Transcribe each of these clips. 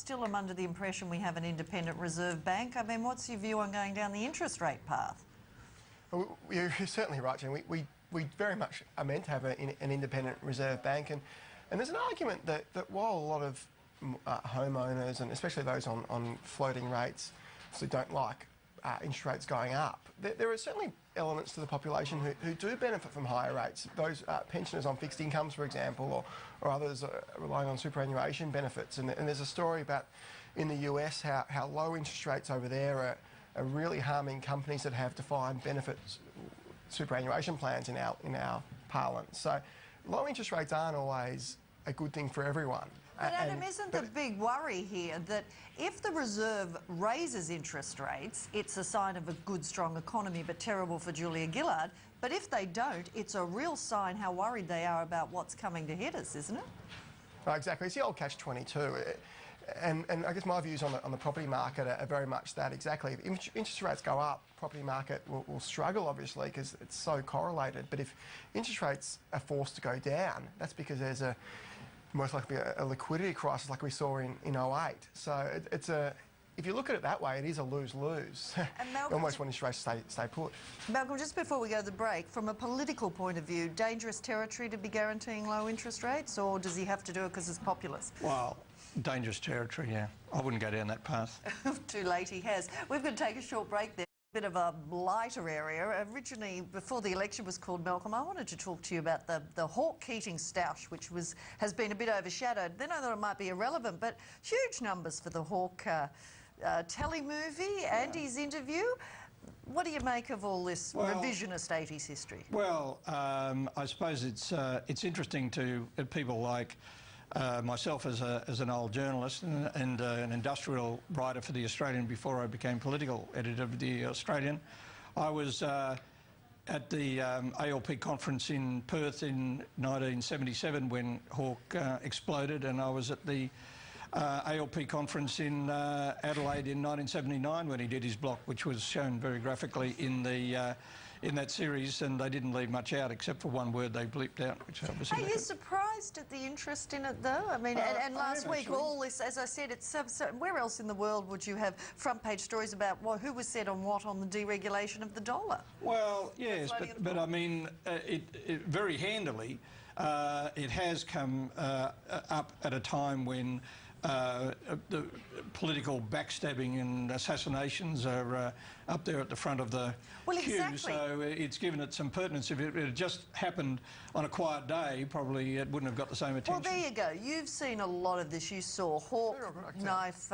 still am under the impression we have an independent Reserve Bank. I mean, what's your view on going down the interest rate path? Well, you're certainly right, Jen. We very much are meant to have an independent Reserve Bank, and there's an argument that while a lot of homeowners, and especially those on floating rates, so don't like interest rates going up, there are certainly elements to the population who do benefit from higher rates. Those pensioners on fixed incomes, for example, or others relying on superannuation benefits. And there's a story about in the US how low interest rates over there are really harming companies that have defined benefits superannuation plans in our parlance. So low interest rates aren't always a good thing for everyone. But Adam, isn't the big worry here that if the Reserve raises interest rates, it's a sign of a good, strong economy, but terrible for Julia Gillard? But if they don't, it's a real sign how worried they are about what's coming to hit us, isn't it? Right, exactly. It's the old catch-22. And I guess my views on the property market are very much that exactly. If interest rates go up, property market will struggle, obviously, because it's so correlated. But if interest rates are forced to go down, that's because there's most likely a liquidity crisis like we saw in 08. So if you look at it that way, it is a lose-lose. Almost when interest rates stay put. Malcolm, just before we go to the break, from a political point of view, dangerous territory to be guaranteeing low interest rates, or does he have to do it because it's populist? Well, dangerous territory, yeah. I wouldn't go down that path. Too late he has. We've got to take a short break there. Bit of a lighter area. Originally, before the election was called, Malcolm, I wanted to talk to you about the Hawke-Keating stoush, which has been a bit overshadowed. Then I thought it might be irrelevant, but huge numbers for the Hawke telly movie and his interview. What do you make of all this revisionist 80s history? Well, I suppose it's interesting to people like myself as an old journalist and an industrial writer for The Australian before I became political editor of The Australian. I was at the ALP conference in Perth in 1977 when Hawke exploded, and I was at the ALP conference in Adelaide in 1979 when he did his block, which was shown very graphically in that series, and they didn't leave much out except for one word they bleeped out, which obviously... Are you surprised at the interest in it, though? I mean, and last week, all this, as I said, it's where else in the world would you have front-page stories about who was said on what on the deregulation of the dollar? Well, yes, but I mean, it very handily, it has come up at a time when the political backstabbing and assassinations are up there at the front of the queue, so it's given it some pertinence. If it had just happened on a quiet day, probably it wouldn't have got the same attention. Well, there you go. You've seen a lot of this. You saw Hawke, knife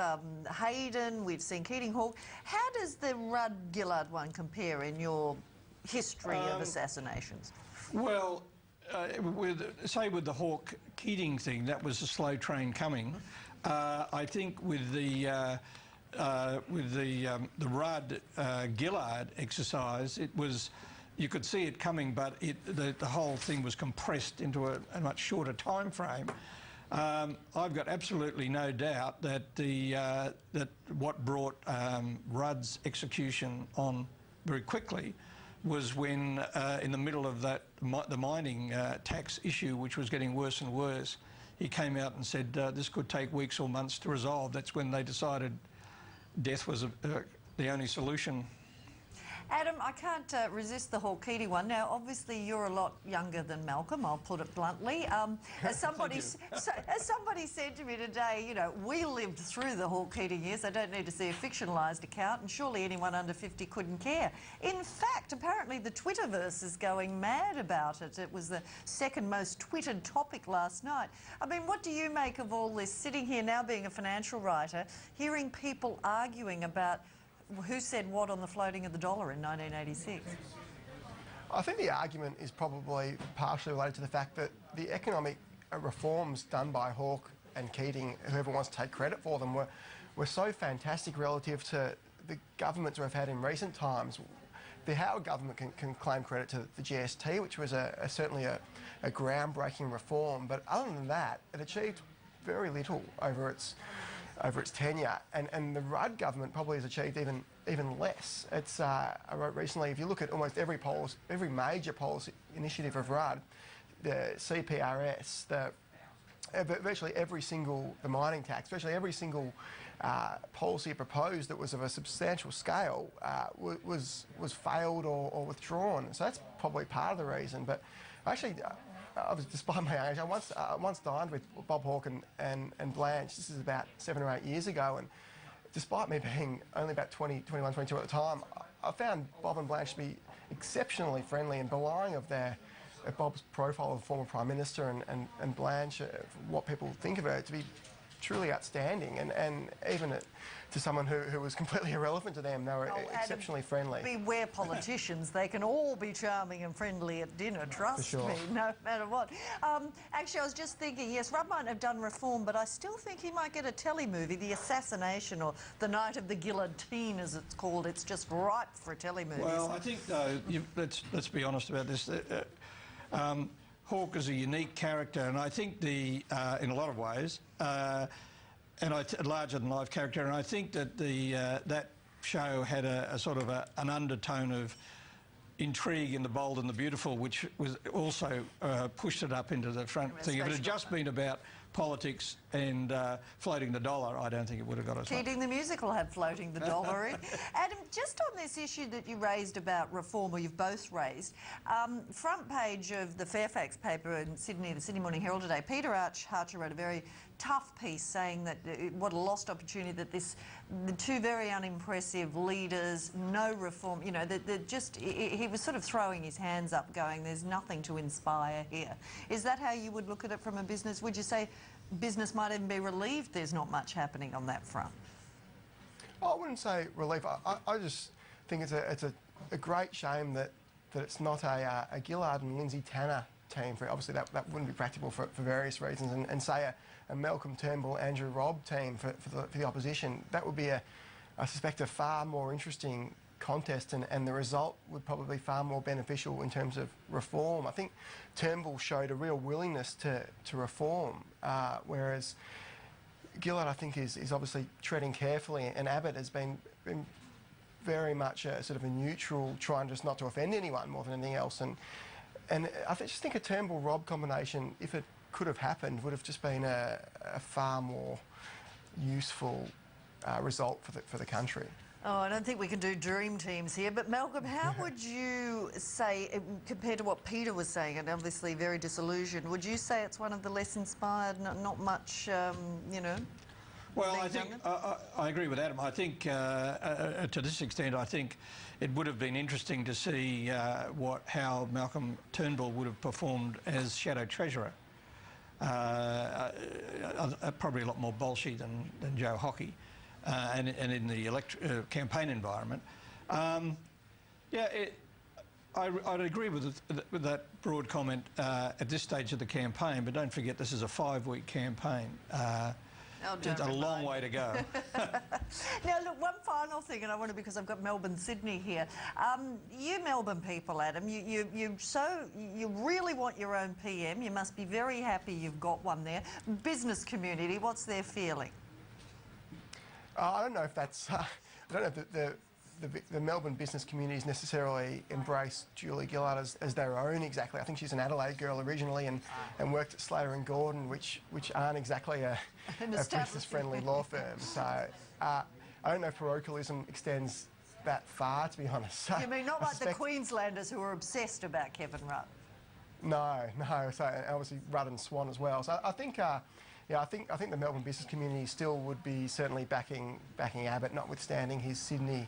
Hayden, we've seen Keating-Hawke. How does the Rudd-Gillard one compare in your history of assassinations? Well, with the Hawke-Keating thing, that was a slow train coming. I think with the Rudd-Gillard exercise, it was, you could see it coming, but the whole thing was compressed into a much shorter time frame. I've got absolutely no doubt that that what brought Rudd's execution on very quickly was when, in the middle of the mining tax issue, which was getting worse and worse, he came out and said this could take weeks or months to resolve. That's when they decided death was the only solution. Adam, I can't resist the Hawke-Keating one. Now, obviously, you're a lot younger than Malcolm, I'll put it bluntly. As somebody said to me today, you know, we lived through the Hawke-Keating years. I don't need to see a fictionalised account, and surely anyone under 50 couldn't care. In fact, apparently the Twitterverse is going mad about it. It was the second most twittered topic last night. I mean, what do you make of all this, sitting here now being a financial writer, hearing people arguing about who said what on the floating of the dollar in 1986? I think the argument is probably partially related to the fact that the economic reforms done by Hawke and Keating, whoever wants to take credit for them, were so fantastic relative to the governments we've had in recent times. The Howard government can claim credit to the GST, which was certainly a groundbreaking reform, but other than that, it achieved very little over its tenure, and the Rudd government probably has achieved even less. It's I wrote recently, if you look at almost every major policy initiative of Rudd, the CPRS, the virtually every single, the mining tax, virtually every single policy proposed that was of a substantial scale was failed or withdrawn. So that's probably part of the reason. But actually, despite my age, I once dined with Bob Hawke and Blanche. This is about 7 or 8 years ago, and despite me being only about 21, 22 at the time, I found Bob and Blanche to be exceptionally friendly and belying of Bob's profile of former Prime Minister and Blanche, what people think of her, to be truly outstanding, and even to someone who was completely irrelevant to them, they were exceptionally friendly. Beware politicians. They can all be charming and friendly at dinner, trust me, no matter what. Actually, I was just thinking, yes, Rudd might have done reform, but I still think he might get a telly movie, The Assassination, or The Night of the Guillotine, as it's called. It's just ripe for a telly movie. Well, I think, though, let's be honest about this. Hawke is a unique character, and I think in a lot of ways, and a larger-than-life character, and I think that that show had a sort of an undertone of intrigue in The Bold and the Beautiful, which was also pushed it up into the front thing. If it had just been about politics and floating the dollar, I don't think it would have got us. Keating the Musical had floating the dollar in. Adam, just on this issue that you raised about reform, or you've both raised, front page of the Fairfax paper in Sydney, the Sydney Morning Herald today, Peter Archer wrote a very tough piece saying that what a lost opportunity, that the two very unimpressive leaders, no reform, you know, he was sort of throwing his hands up going, there's nothing to inspire here. Is that how you would look at it from a business? Would you say business might even be relieved there's not much happening on that front? I wouldn't say relief. I just think it's a great shame that it's not a Gillard and Lindsay Tanner team. Obviously that wouldn't be practical for various reasons, and say a Malcolm Turnbull, Andrew Robb team for the opposition. That would be, I suspect, a far more interesting contest, and the result would probably be far more beneficial in terms of reform. I think Turnbull showed a real willingness to reform, whereas Gillard, I think, is obviously treading carefully, and Abbott has been very much a sort of a neutral, trying just not to offend anyone more than anything else. And I just think a Turnbull-Robb combination, if it could have happened, would have just been a far more useful result for the country. Oh, I don't think we can do dream teams here, but Malcolm, how would you say, compared to what Peter was saying, and obviously very disillusioned, would you say it's one of the less inspired, not much, you know? Well, I think I agree with Adam. I think to this extent, I think it would have been interesting to see how Malcolm Turnbull would have performed as Shadow Treasurer. Probably a lot more bolshy than Joe Hockey, and in the campaign environment. I'd agree with that broad comment at this stage of the campaign, but don't forget this is a 5-week campaign. It's a long way to go. Now, look, one final thing, and I want to, because I've got Melbourne, Sydney here. You Melbourne people, Adam, you really want your own PM. You must be very happy you've got one there. Business community, what's their feeling? I don't know if that's... I don't know if the Melbourne business communities necessarily embrace Julie Gillard as their own exactly. I think she's an Adelaide girl originally and worked at Slater and Gordon, which aren't exactly a business-friendly law firm. So I don't know if parochialism extends that far, to be honest. So you mean not like the Queenslanders who are obsessed about Kevin Rudd? No. So obviously Rudd and Swan as well. So I think. I think the Melbourne business community still would be certainly backing Abbott, notwithstanding his Sydney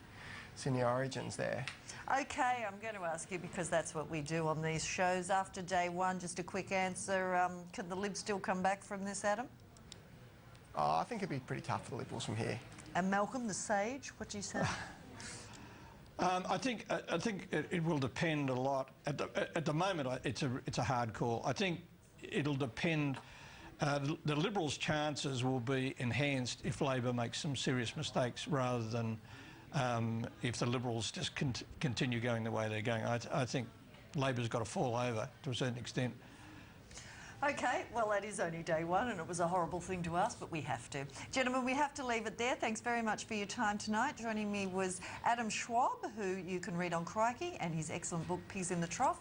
origins there. OK, I'm going to ask you, because that's what we do on these shows. After day one, just a quick answer. Can the Libs still come back from this, Adam? I think it'd be pretty tough for the Liberals from here. And Malcolm, the Sage, what do you say? I think it will depend a lot. At the moment, it's a hard call. I think it'll depend. The Liberals' chances will be enhanced if Labor makes some serious mistakes, rather than if the Liberals just continue going the way they're going. I think Labor's got to fall over to a certain extent. Okay, well, that is only day one, and it was a horrible thing to ask, but we have to. Gentlemen, we have to leave it there. Thanks very much for your time tonight. Joining me was Adam Schwab, who you can read on Crikey, and his excellent book, Pigs in the Trough,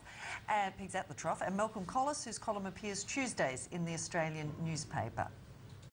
and Pigs at the Trough, and Malcolm Collis, whose column appears Tuesdays in the Australian newspaper.